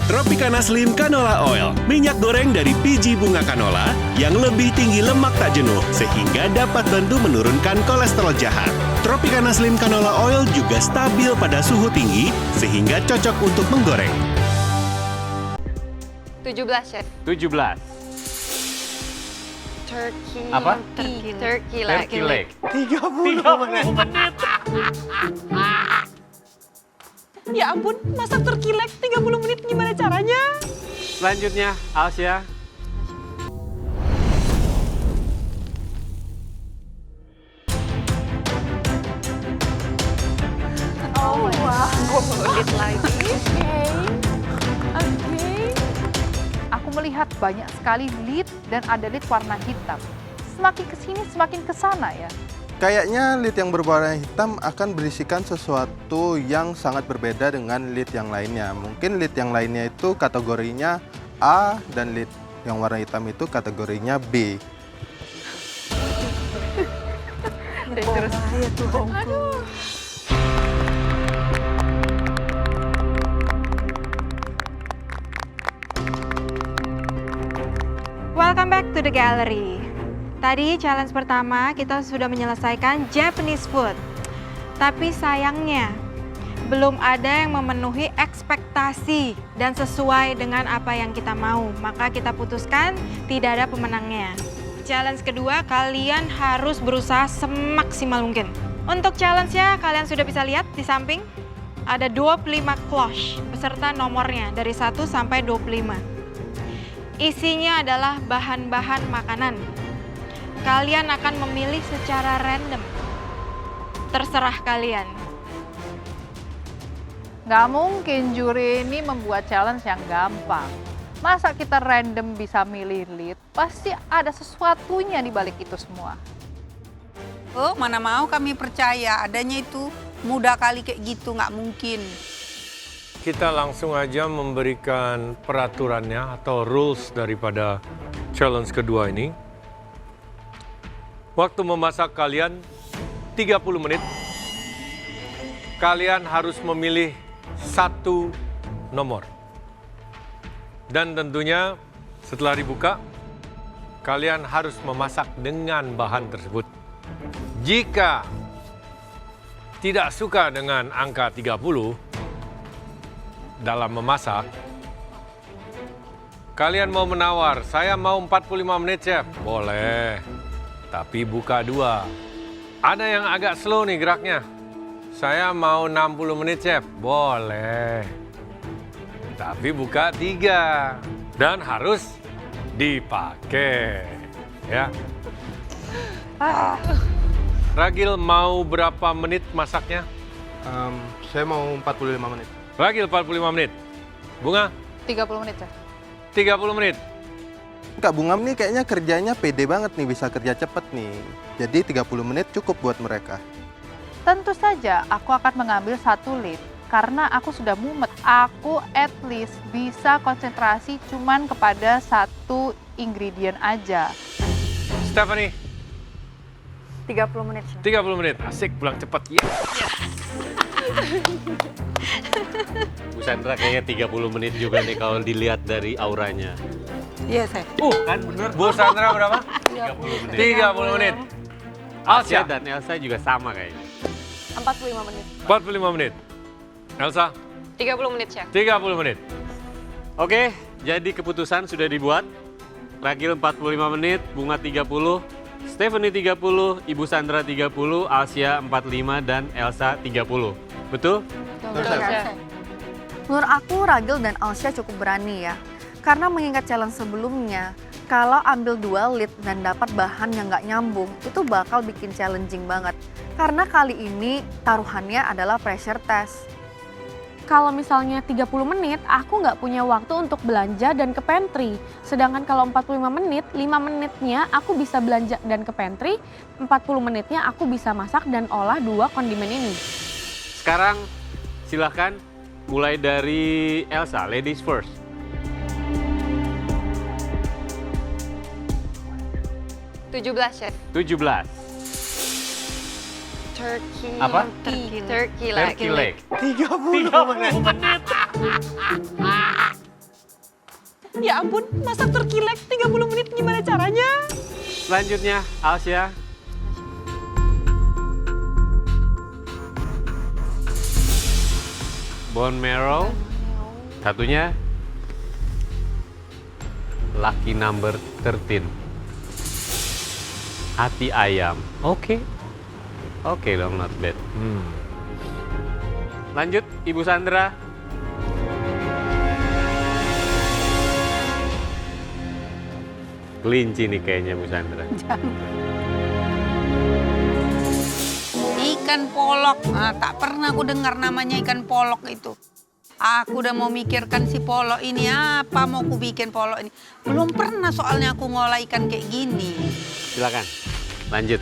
Tropicana Slim Canola Oil, minyak goreng dari biji bunga canola yang lebih tinggi lemak tak jenuh sehingga dapat bantu menurunkan kolesterol jahat. Tropicana Slim Canola Oil juga stabil pada suhu tinggi sehingga cocok untuk menggoreng. 17, Chef. 17. Turkey. Apa? Turkey leg. 30 menit. Ya ampun, masak turkey leg 30 menit gimana caranya? Selanjutnya, Alsya. Oh, wow. Edit lagi. Oke. Aku melihat banyak sekali lid dan ada lid warna hitam. Semakin kesini semakin kesana ya. Kayaknya lid yang berwarna hitam akan berisikan sesuatu yang sangat berbeda dengan lid yang lainnya. Mungkin lid yang lainnya itu kategorinya A dan lid yang warna hitam itu kategorinya B. Terus. Aduh. Welcome back to the gallery. Tadi challenge pertama kita sudah menyelesaikan Japanese food. Tapi sayangnya belum ada yang memenuhi ekspektasi dan sesuai dengan apa yang kita mau. Maka kita putuskan tidak ada pemenangnya. Challenge kedua, kalian harus berusaha semaksimal mungkin. Untuk challenge-nya kalian sudah bisa lihat di samping ada 25 cloche beserta nomornya dari 1 sampai 25. Isinya adalah bahan-bahan makanan. Kalian akan memilih secara random. Terserah kalian. Nggak mungkin juri ini membuat challenge yang gampang. Masa kita random bisa milih lead? Pasti ada sesuatunya di balik itu semua. Oh, mana mau kami percaya adanya itu mudah kali kayak gitu, nggak mungkin. Kita langsung aja memberikan peraturannya atau rules daripada challenge kedua ini. Waktu memasak kalian 30 menit. Kalian harus memilih satu nomor. Dan tentunya setelah dibuka, kalian harus memasak dengan bahan tersebut. Jika tidak suka dengan angka 30 dalam memasak, kalian mau menawar, saya mau 45 menit, Chef. Boleh, tapi buka 2. Ada yang agak slow nih geraknya. Saya mau 60 menit, Chef. Boleh. Tapi buka 3. Dan harus dipakai. Ya. Ragil mau berapa menit masaknya? Saya mau 45 menit. Ragil 45 menit. Bunga? 30 menit ya. 30 menit. Kak Bunga nih kayaknya kerjanya pede banget nih, bisa kerja cepet nih. Jadi 30 menit cukup buat mereka. Tentu saja aku akan mengambil satu lead. Karena aku sudah mumet. Aku at least bisa konsentrasi cuman kepada satu ingredient aja. Stephanie? 30 menit, Chef. 30 menit. Asik, pulang cepat. Yes. Bu Sandra kayaknya 30 menit juga nih kalau dilihat dari auranya. Iya, Chef. Kan bener. Bu Sandra berapa? 30 menit. 30 menit. Alsya Alsya? dan Elsa juga sama kayaknya. 45 menit. 45 menit. Elsa? 30 menit, Chef. 30 menit. Oke, jadi keputusan sudah dibuat. Ragil 45 menit, Bunga 30, Stephanie 30, Ibu Sandra 30, Alsya 45, dan Elsa 30. Betul? Betul, Chef. Menurut aku Ragil dan Alsya cukup berani ya. Karena mengingat challenge sebelumnya, kalau ambil 2 lead dan dapat bahan yang nggak nyambung, itu bakal bikin challenging banget. Karena kali ini taruhannya adalah pressure test. Kalau misalnya 30 menit, aku nggak punya waktu untuk belanja dan ke pantry. Sedangkan kalau 45 menit, 5 menitnya aku bisa belanja dan ke pantry, 40 menitnya aku bisa masak dan olah 2 kondimen ini. Sekarang silahkan mulai dari Elsa, ladies first. -17, Chef. 17. Turkey. Apa? Turkey leg. Turkey leg. 30 menit. Ya ampun, masak terkilek 30 menit gimana caranya? Selanjutnya, Alsya. Bone marrow. Satunya, lucky number 13. Hati ayam. Oke. Oke dong, not bad. Lanjut, Ibu Sandra. Kelinci nih kayaknya Bu Sandra. Ikan polok. Ah, tak pernah aku dengar namanya ikan polok itu. Aku udah mau mikirkan si polok ini apa mau aku bikin polok ini. Belum pernah soalnya aku ngolah ikan kayak gini. Silakan, lanjut.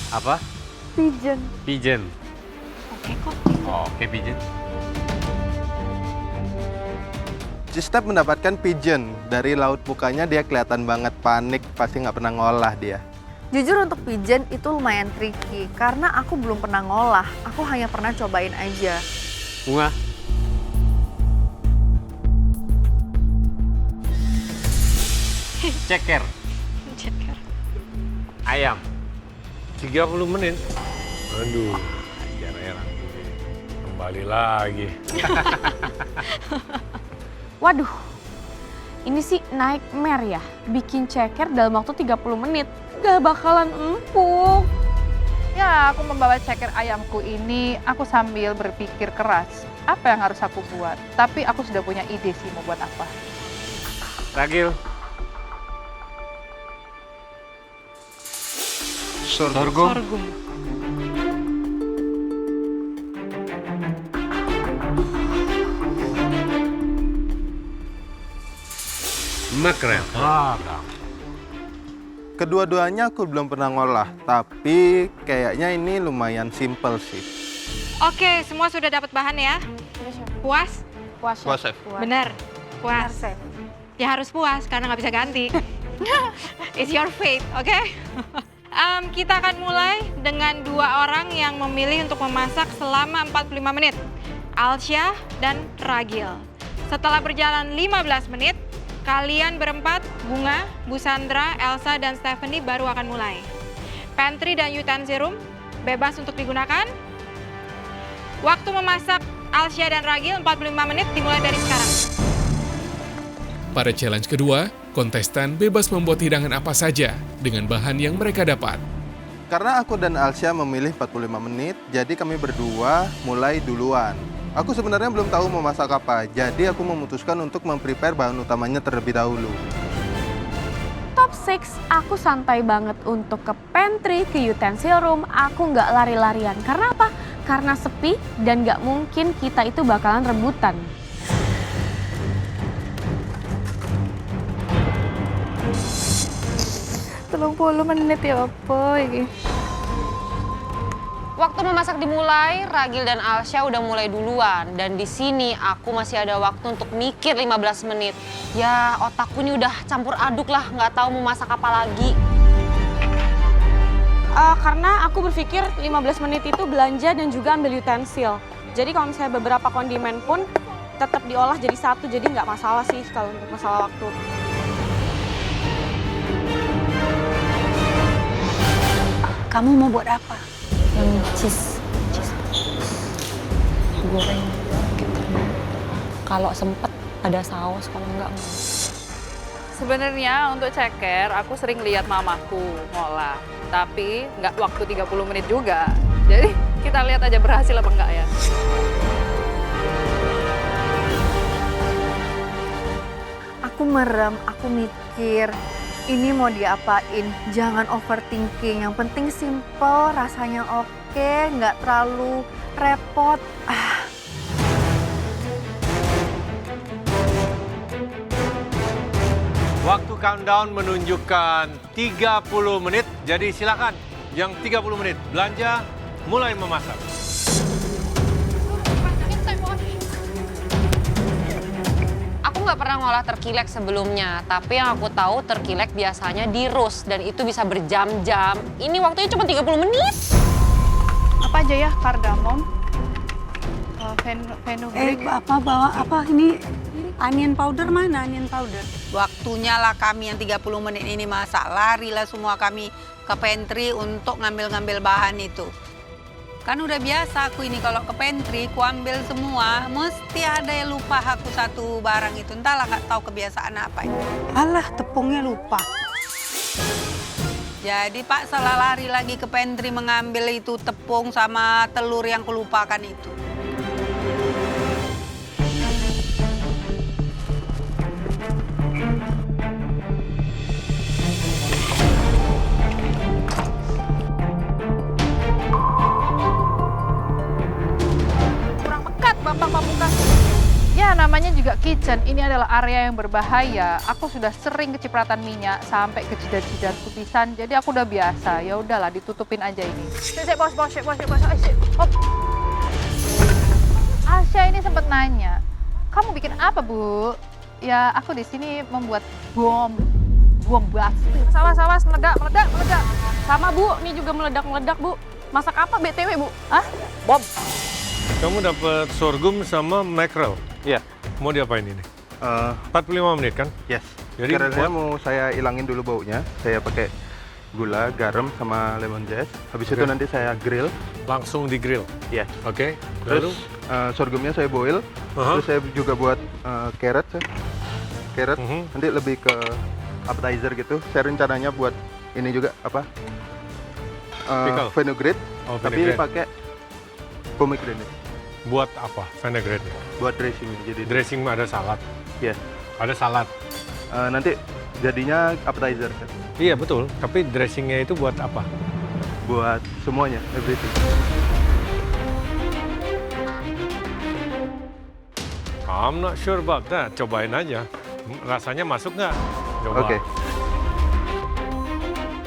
Apa? Pigeon. Pigeon. Oke kok. Oke, pigeon. Step mendapatkan pigeon. Dari laut mukanya dia kelihatan banget panik, pasti nggak pernah ngolah dia. Jujur untuk pigeon itu lumayan tricky karena aku belum pernah ngolah. Aku hanya pernah cobain aja. Bunga. Ceker. Ceker. Ayam. 30 menit. Aduh, ajar Erang. Kembali lagi. Waduh, ini sih nightmare ya. Bikin ceker dalam waktu 30 menit. Gak bakalan empuk. Ya, aku membawa ceker ayamku ini, aku sambil berpikir keras. Apa yang harus aku buat? Tapi aku sudah punya ide sih mau buat apa. Ragil. Sorghum. Makrel. Kedua-duanya aku belum pernah ngolah, tapi kayaknya ini lumayan simple sih. Oke, semua sudah dapat bahan ya? Puas? Puas, Puas, Chef. Bener, puas. Ya harus puas karena nggak bisa ganti. It's your fate, oke? Kita akan mulai dengan 2 orang yang memilih untuk memasak selama 45 menit. Alsya dan Ragil. Setelah berjalan 15 menit, kalian berempat, Bunga, Bu Sandra, Elsa, dan Stephanie baru akan mulai. Pantry dan utensil room bebas untuk digunakan. Waktu memasak Alsya dan Ragil 45 menit dimulai dari sekarang. Pada challenge kedua, kontestan bebas membuat hidangan apa saja dengan bahan yang mereka dapat. Karena aku dan Alsya memilih 45 menit, jadi kami berdua mulai duluan. Aku sebenarnya belum tahu mau masak apa, jadi aku memutuskan untuk memprepare bahan utamanya terlebih dahulu. Top 6, aku santai banget untuk ke pantry, ke utensil room, aku nggak lari-larian. Karena apa? Karena sepi dan nggak mungkin kita itu bakalan rebutan. Telung 30 menit ya apa ini? Waktu memasak dimulai, Ragil dan Alsya udah mulai duluan. Dan di sini aku masih ada waktu untuk mikir 15 menit. Ya otakku ini udah campur aduk lah, nggak tahu mau masak apa lagi. Karena aku berpikir 15 menit itu belanja dan juga ambil utensil. Jadi kalau misalnya beberapa kondimen pun tetap diolah jadi satu, jadi nggak masalah sih kalau untuk masalah waktu. Kamu mau buat apa? Yang cheese goreng gitu. Kalau sempet ada saus, kalau enggak mau. Sebenarnya untuk ceker, aku sering lihat mamaku ngolah. Tapi nggak waktu 30 menit juga. Jadi kita lihat aja berhasil apa enggak ya. Aku merem, aku mikir, ini mau diapain? Jangan overthinking, yang penting simple, rasanya oke, nggak terlalu repot. Waktu countdown menunjukkan 30 menit, jadi silakan yang 30 menit belanja mulai memasak. Aku nggak pernah ngolah terkilek sebelumnya, tapi yang aku tahu terkilek biasanya di roast dan itu bisa berjam-jam. Ini waktunya cuma 30 menit. Apa aja ya? Kardamom, Fenugreek. Apa bawa apa ini? Onion powder mana? Onion powder. Waktunya lah kami yang 30 menit ini masak. Larilah semua kami ke pantry untuk ngambil-ngambil bahan itu. Kan udah biasa aku ini kalau ke pantry, ku ambil semua. Mesti ada yang lupa aku satu barang itu. Entahlah nggak tahu kebiasaan apa itu. Alah, tepungnya lupa. Jadi Pak salah lari lagi ke pantry mengambil itu tepung sama telur yang kulupakan itu. Bapak Pamungkas. Ya, namanya juga kitchen. Ini adalah area yang berbahaya. Aku sudah sering kecipratan minyak sampai ke jidat-jidatku pisan. Jadi aku udah biasa. Ya udahlah, ditutupin aja ini. Bos. Hop. Asya ini sempat nanya, "Kamu bikin apa, Bu?" Ya, aku di sini membuat bom bas. Awas, meledak. Sama Bu, ini juga meledak, Bu. Masak apa BTW, Bu? Hah? Bom. Kamu dapat sorghum sama mackerel. Iya. Mau diapain ini? 45 menit kan? Yes. Jadi Mackerelnya mau saya ilangin dulu baunya. Saya pakai gula, garam, sama lemon zest. Habis itu nanti saya grill. Langsung di grill. Yes. Oke. Terus Lalu sorghumnya saya boil. Terus saya juga buat carrot. Carrot nanti lebih ke appetizer gitu. Saya rencananya buat ini juga apa? Pickle. Vinaigrette. Oh, Tapi vinaigrette. pakai pomegranate. buat apa vinaigrette-nya? Buat dressing. Jadi Dressing ada salad. Yes. Ada salad. Nanti jadinya appetizer. Iya betul. Tapi dressingnya itu buat apa? Buat semuanya, everything. I'm not sure about that. Cobain aja. Rasanya masuk nggak? Coba. Oke.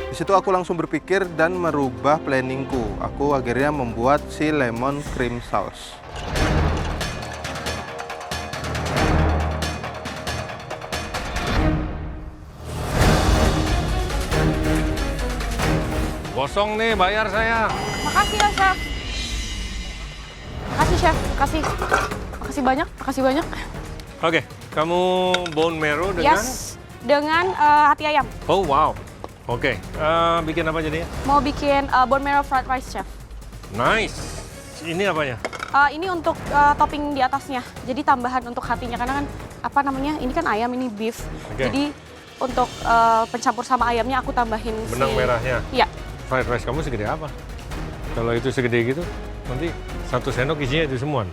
Di situ aku langsung berpikir dan merubah planningku. Aku akhirnya membuat si lemon cream sauce. Kosong nih, bayar saya. Makasih ya, Chef. Makasih, Chef. Makasih banyak. Oke, kamu bone marrow dengan? Yes, dengan hati ayam. Oh wow. Oke, bikin apa jadinya? Mau bikin bone marrow fried rice, Chef. Nice. Ini apanya? Ini untuk topping di atasnya. Jadi tambahan untuk hatinya karena kan apa namanya? Ini kan ayam, ini beef. Oke. Jadi untuk pencampur sama ayamnya aku tambahin Benang merahnya? Iya. Fried rice kamu segede apa? Kalau itu segede gitu, nanti 1 sendok isinya itu semua.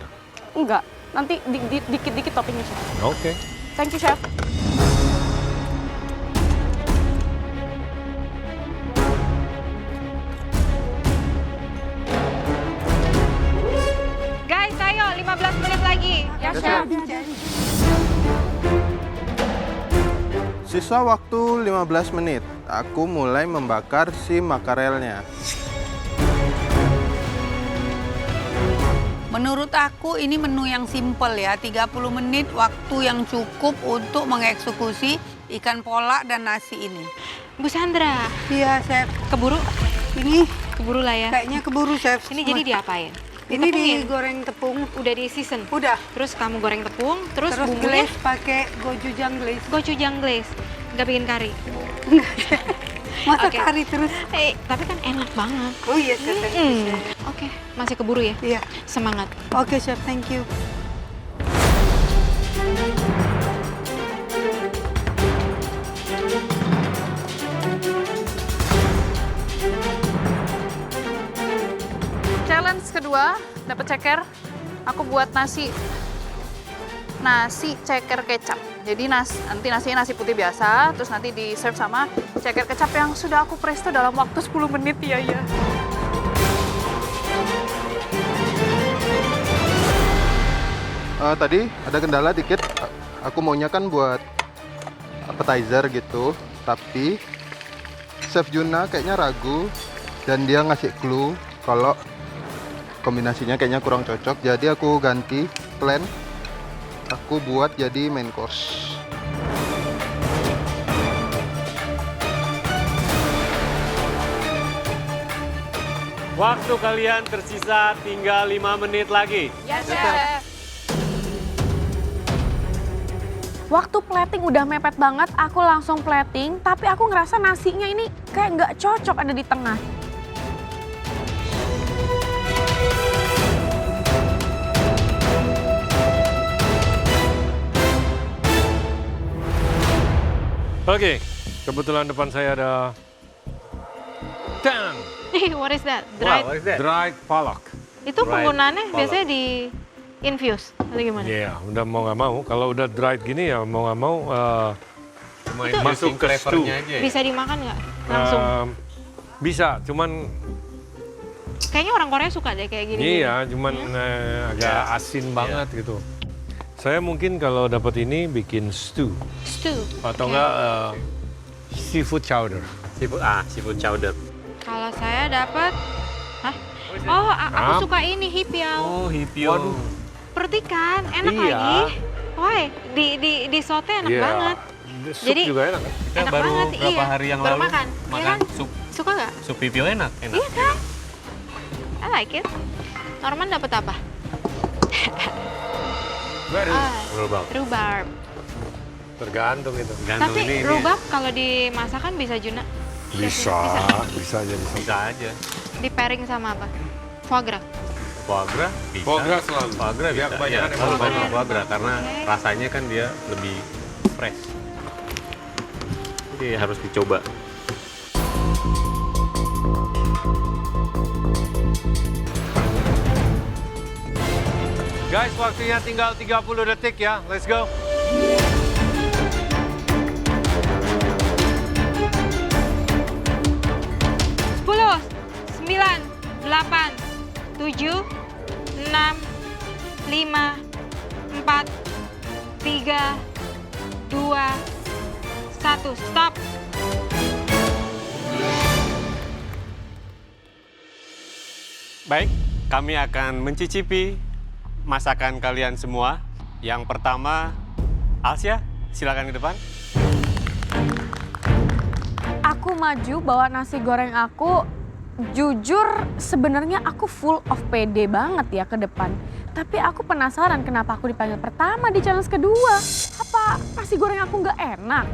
Enggak, nanti dikit-dikit toppingnya, Chef. Oke. Thank you, Chef. Guys, ayo 15 menit lagi. Ya, Chef. Sisa waktu 15 menit. Aku mulai membakar si makarelnya. Menurut aku ini menu yang simpel ya, 30 menit waktu yang cukup untuk mengeksekusi ikan polak dan nasi ini. Bu Sandra, Iya, Chef. keburu? Ini Keburu lah ya. kayaknya keburu, Chef. Ini jadi diapain? Ini Ditepungin? digoreng tepung. Udah di season? Udah. Terus kamu goreng tepung, terus Terus bumbunya glaze pakai gochujang glaze. gochujang glaze. Nggak bikin kari? Masa Oke. kari terus? Tapi kan enak banget. Oh iya, Chef. Thank you, Chef. Oke, masih keburu ya? Iya. Semangat. Oke, Chef. Thank you. Challenge kedua, dapat ceker. Aku buat nasi ceker kecap. Jadi nanti nasinya nasi putih biasa, terus nanti di serve sama ceker kecap yang sudah aku presto dalam waktu 10 menit ya. Tadi ada kendala dikit. Aku maunya kan buat appetizer gitu, tapi Chef Juna kayaknya ragu dan dia ngasih clue kalau kombinasinya kayaknya kurang cocok. Jadi aku ganti plan. Aku buat jadi main course. Waktu kalian tersisa tinggal 5 menit lagi. Ya, Chef. Waktu plating udah mepet banget, aku langsung plating, tapi aku ngerasa nasinya ini kayak nggak cocok ada di tengah. Oke, kebetulan depan saya ada What is that? dried palak. Itu Dried penggunaannya palak. biasanya di infuse atau gimana? Iya, udah mau nggak mau. Kalau udah dried gini ya mau nggak mau Cuma Itu- masuk ke stew. flavornya aja ya. Bisa dimakan nggak? Langsung. Bisa, cuman Kayaknya orang Korea suka deh kayak gini. iya, cuman agak asin banget gitu. Saya mungkin kalau dapat ini bikin stew Stew. atau Oke. enggak seafood chowder. Seafood chowder. Kalau saya dapat, hah? Oh, aku Nah. suka ini hipiao. Oh, hipio. Pertikan, enak Iya. lagi. Why? Di sote enak Iya. banget. Sup Jadi- juga enak. Kita Enak baru banget, berapa iya. hari yang Baru lalu makan, iya kan? Suka nggak? sup hipio enak. Iya kan? I like it. Norman dapat apa? Baru. Rhubarb. Rhubarb. Tergantung itu. Gantung Tapi ini rhubarb kalau dimasakan bisa Juna? Bisa aja bisa. bisa aja. Di pairing sama apa? Foie gras. Foie gras bisa. Foie gras selalu. Foie gras Ya, bisa. kebanyakan Ya, emang selalu foie pakai gras. foie gras karena Oke. rasanya kan dia lebih fresh. Jadi harus dicoba. Guys, waktunya tinggal 30 detik ya. Let's go. Sepuluh, 9, 8, 7, 6, 5, 4, 3, 2, 1. Stop. Baik, kami akan mencicipi masakan kalian semua. Yang pertama, Alsya, silakan ke depan. Aku maju bawa nasi goreng aku. Jujur sebenarnya aku full of PD banget ya ke depan. Tapi aku penasaran kenapa aku dipanggil pertama di challenge kedua. Apa nasi goreng aku nggak enak?